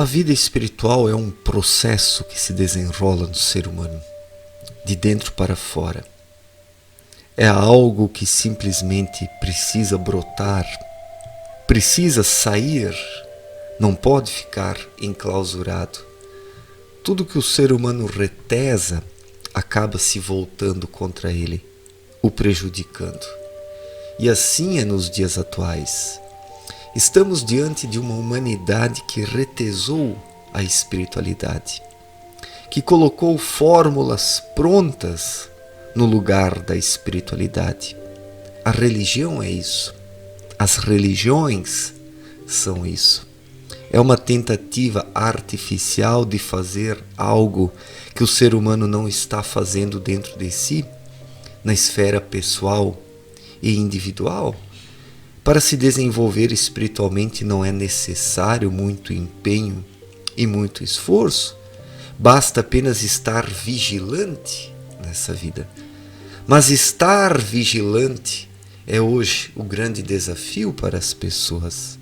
A vida espiritual é um processo que se desenrola no ser humano, de dentro para fora. É algo que simplesmente precisa brotar, precisa sair, não pode ficar enclausurado. Tudo que o ser humano retesa acaba se voltando contra ele, o prejudicando. E assim é nos dias atuais. Estamos diante de uma humanidade que retesou a espiritualidade, que colocou fórmulas prontas no lugar da espiritualidade. A religião é isso. As religiões são isso. É uma tentativa artificial de fazer algo que o ser humano não está fazendo dentro de si, na esfera pessoal e individual. Para se desenvolver espiritualmente não é necessário muito empenho e muito esforço, basta apenas estar vigilante nessa vida. Mas estar vigilante é hoje o grande desafio para as pessoas,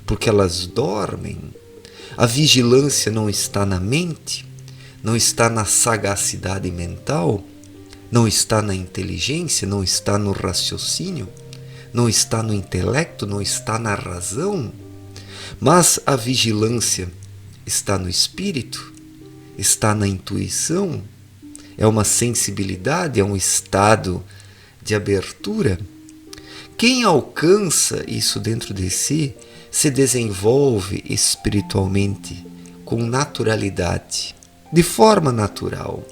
porque elas dormem. A vigilância não está na mente, não está na sagacidade mental, não está na inteligência, não está no raciocínio, não está no intelecto, não está na razão, mas a vigilância está no espírito, está na intuição, é uma sensibilidade, é um estado de abertura. Quem alcança isso dentro de si se desenvolve espiritualmente com naturalidade, de forma natural,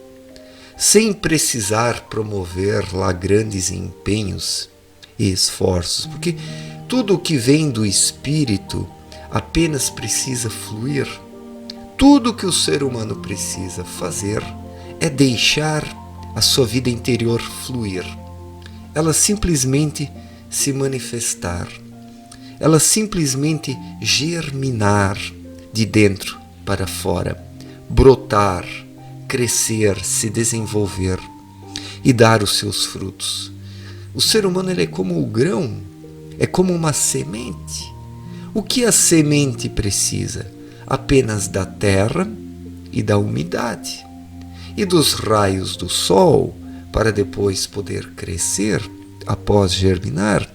sem precisar promover lá grandes empenhos e esforços, porque tudo o que vem do espírito apenas precisa fluir. Tudo que o ser humano precisa fazer é deixar a sua vida interior fluir. Ela simplesmente se manifestar. Ela simplesmente germinar de dentro para fora, brotar, crescer, se desenvolver e dar os seus frutos. O ser humano ele é como o grão, é como uma semente. O que a semente precisa? Apenas da terra e da umidade e dos raios do sol para depois poder crescer após germinar.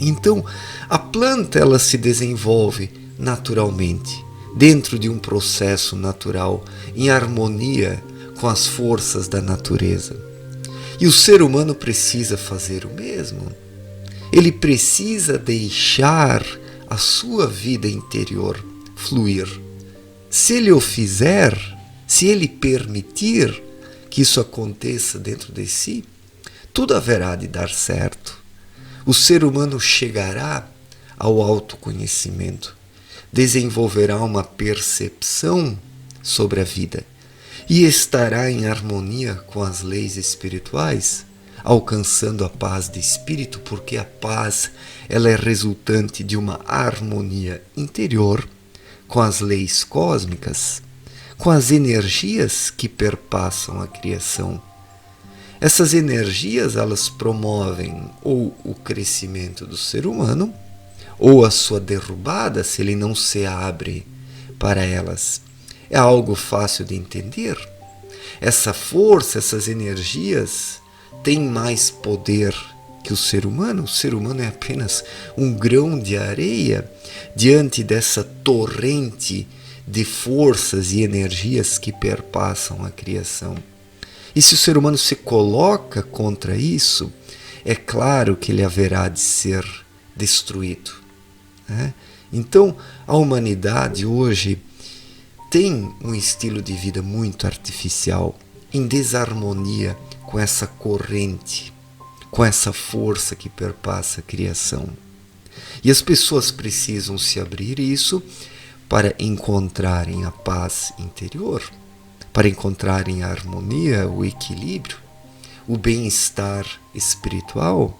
Então, a planta ela se desenvolve naturalmente, dentro de um processo natural, em harmonia com as forças da natureza. E o ser humano precisa fazer o mesmo. Ele precisa deixar a sua vida interior fluir. Se ele o fizer, se ele permitir que isso aconteça dentro de si, tudo haverá de dar certo. O ser humano chegará ao autoconhecimento, desenvolverá uma percepção sobre a vida e estará em harmonia com as leis espirituais, alcançando a paz de espírito, porque a paz ela é resultante de uma harmonia interior com as leis cósmicas, com as energias que perpassam a criação. Essas energias elas promovem ou o crescimento do ser humano ou a sua derrubada se ele não se abre para elas. É algo fácil de entender. Essa força, essas energias têm mais poder que o ser humano. O ser humano é apenas um grão de areia diante dessa torrente de forças e energias que perpassam a criação. E se o ser humano se coloca contra isso, é claro que ele haverá de ser destruído, né? Então, a humanidade hoje tem um estilo de vida muito artificial, em desarmonia com essa corrente, com essa força que perpassa a criação. E as pessoas precisam se abrir isso para encontrarem a paz interior, para encontrarem a harmonia, o equilíbrio, o bem-estar espiritual,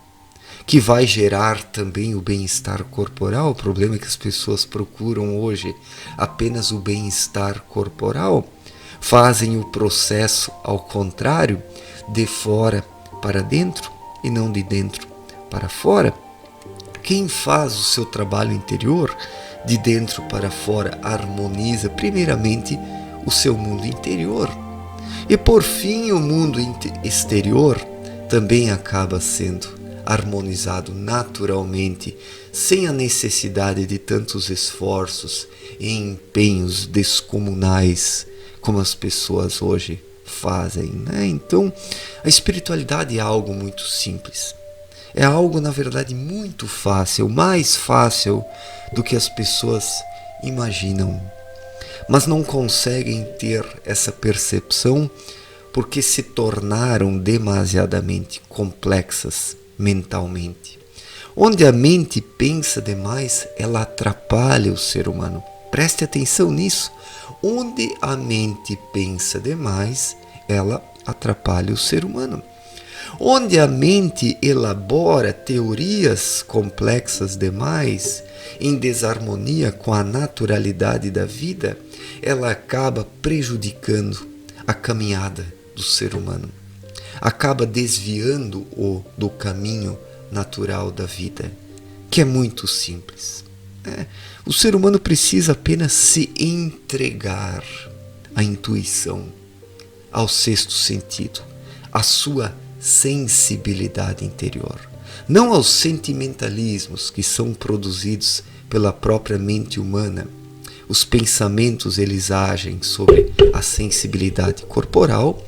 que vai gerar também o bem-estar corporal. O problema é que as pessoas procuram hoje apenas o bem-estar corporal, fazem o processo ao contrário, de fora para dentro e não de dentro para fora. Quem faz o seu trabalho interior de dentro para fora, harmoniza primeiramente o seu mundo interior. E por fim, o mundo exterior também acaba sendo harmonizado naturalmente, sem a necessidade de tantos esforços e empenhos descomunais como as pessoas hoje fazem, né? Então, a espiritualidade é algo muito simples. É algo, na verdade, muito fácil, mais fácil do que as pessoas imaginam. Mas não conseguem ter essa percepção porque se tornaram demasiadamente complexas mentalmente. Onde a mente pensa demais, ela atrapalha o ser humano. Preste atenção nisso. Onde a mente pensa demais, ela atrapalha o ser humano. Onde a mente elabora teorias complexas demais, em desarmonia com a naturalidade da vida, ela acaba prejudicando a caminhada do ser humano. Acaba desviando-o do caminho natural da vida, que é muito simples. O ser humano precisa apenas se entregar à intuição, ao sexto sentido, à sua sensibilidade interior, não aos sentimentalismos que são produzidos pela própria mente humana. Os pensamentos, eles agem sobre a sensibilidade corporal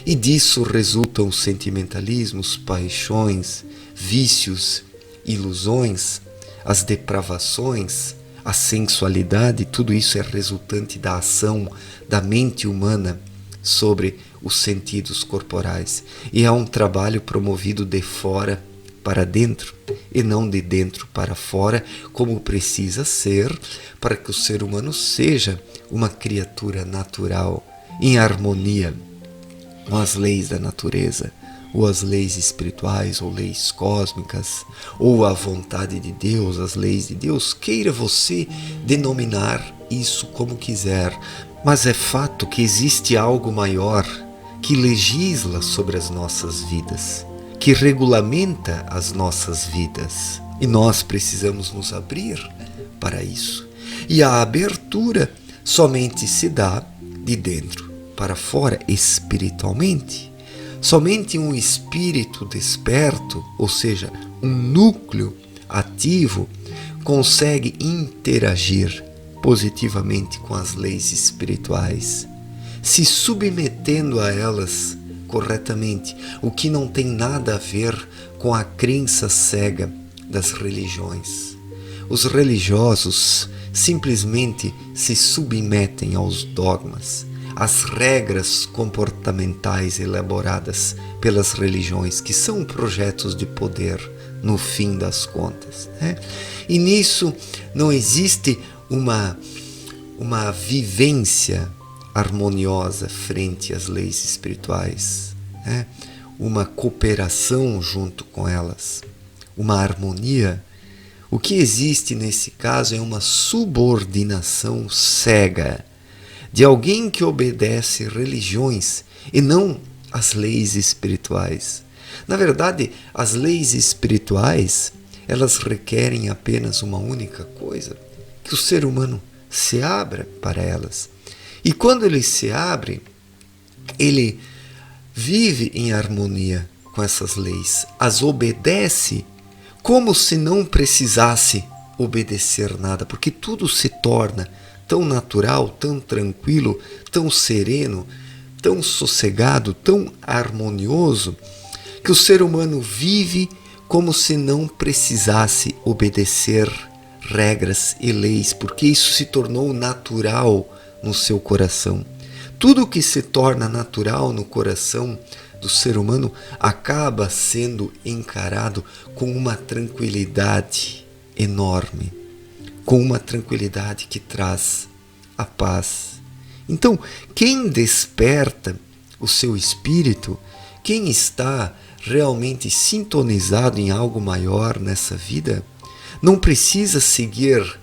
e disso resultam os sentimentalismos, paixões, vícios, ilusões, as depravações, a sensualidade. Tudo isso é resultante da ação da mente humana sobre os sentidos corporais. E é um trabalho promovido de fora para dentro e não de dentro para fora, como precisa ser para que o ser humano seja uma criatura natural, em harmonia com as leis da natureza, ou as leis espirituais, ou leis cósmicas, ou a vontade de Deus, as leis de Deus. Queira você denominar isso como quiser, mas é fato que existe algo maior que legisla sobre as nossas vidas, que regulamenta as nossas vidas. E nós precisamos nos abrir para isso. E a abertura somente se dá de dentro para fora, espiritualmente. Somente um espírito desperto, ou seja, um núcleo ativo, consegue interagir positivamente com as leis espirituais, se submetendo a elas corretamente, o que não tem nada a ver com a crença cega das religiões. Os religiosos simplesmente se submetem aos dogmas, às regras comportamentais elaboradas pelas religiões, que são projetos de poder no fim das contas, né? E nisso não existe uma vivência harmoniosa frente às leis espirituais, né? Uma cooperação junto com elas, uma harmonia. O que existe nesse caso é uma subordinação cega de alguém que obedece religiões e não às leis espirituais. Na verdade, as leis espirituais, elas requerem apenas uma única coisa: que o ser humano se abra para elas. E quando ele se abre, ele vive em harmonia com essas leis, as obedece como se não precisasse obedecer nada, porque tudo se torna tão natural, tão tranquilo, tão sereno, tão sossegado, tão harmonioso, que o ser humano vive como se não precisasse obedecer regras e leis, porque isso se tornou natural no seu coração. Tudo que se torna natural no coração do ser humano acaba sendo encarado com uma tranquilidade enorme, com uma tranquilidade que traz a paz. Então, quem desperta o seu espírito, quem está realmente sintonizado em algo maior nessa vida, não precisa seguir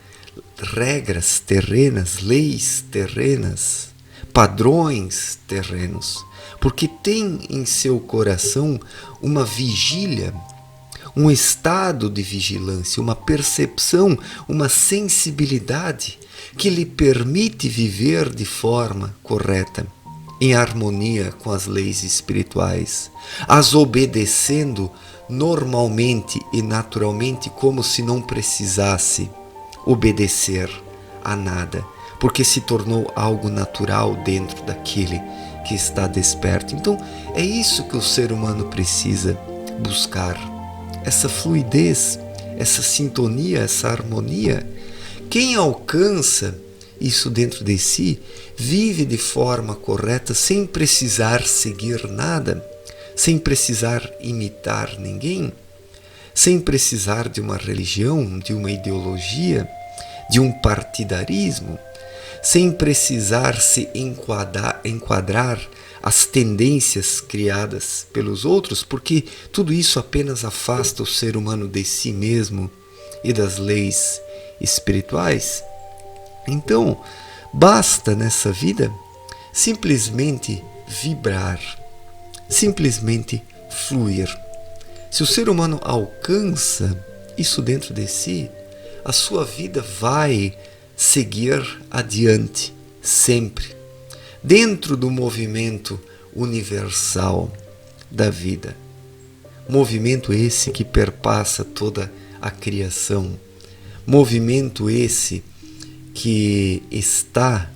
regras terrenas, leis terrenas, padrões terrenos, porque tem em seu coração uma vigília, um estado de vigilância, uma percepção, uma sensibilidade que lhe permite viver de forma correta, em harmonia com as leis espirituais, as obedecendo normalmente e naturalmente, como se não precisasse obedecer a nada, porque se tornou algo natural dentro daquele que está desperto. Então, é isso que o ser humano precisa buscar, essa fluidez, essa sintonia, essa harmonia. Quem alcança isso dentro de si, vive de forma correta, sem precisar seguir nada, sem precisar imitar ninguém, sem precisar de uma religião, de uma ideologia, de um partidarismo, sem precisar se enquadrar as tendências criadas pelos outros, porque tudo isso apenas afasta o ser humano de si mesmo e das leis espirituais. Então, basta nessa vida simplesmente vibrar, simplesmente fluir. Se o ser humano alcança isso dentro de si, a sua vida vai seguir adiante, sempre, dentro do movimento universal da vida. Movimento esse que perpassa toda a criação, movimento esse que está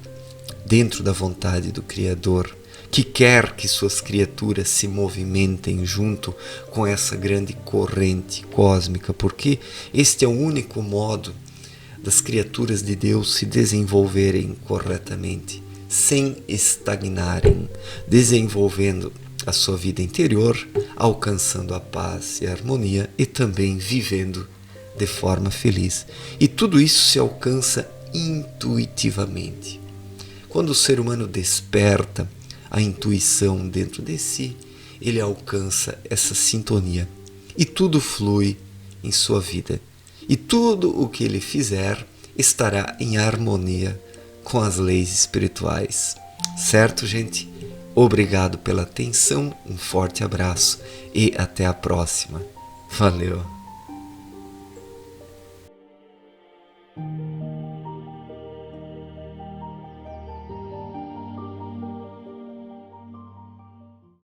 dentro da vontade do Criador, que quer que suas criaturas se movimentem junto com essa grande corrente cósmica, porque este é o único modo das criaturas de Deus se desenvolverem corretamente, sem estagnarem, desenvolvendo a sua vida interior, alcançando a paz e a harmonia e também vivendo de forma feliz. E tudo isso se alcança intuitivamente. Quando o ser humano desperta a intuição dentro de si, ele alcança essa sintonia e tudo flui em sua vida. E tudo o que ele fizer estará em harmonia com as leis espirituais. Certo, gente? Obrigado pela atenção, um forte abraço e até a próxima. Valeu!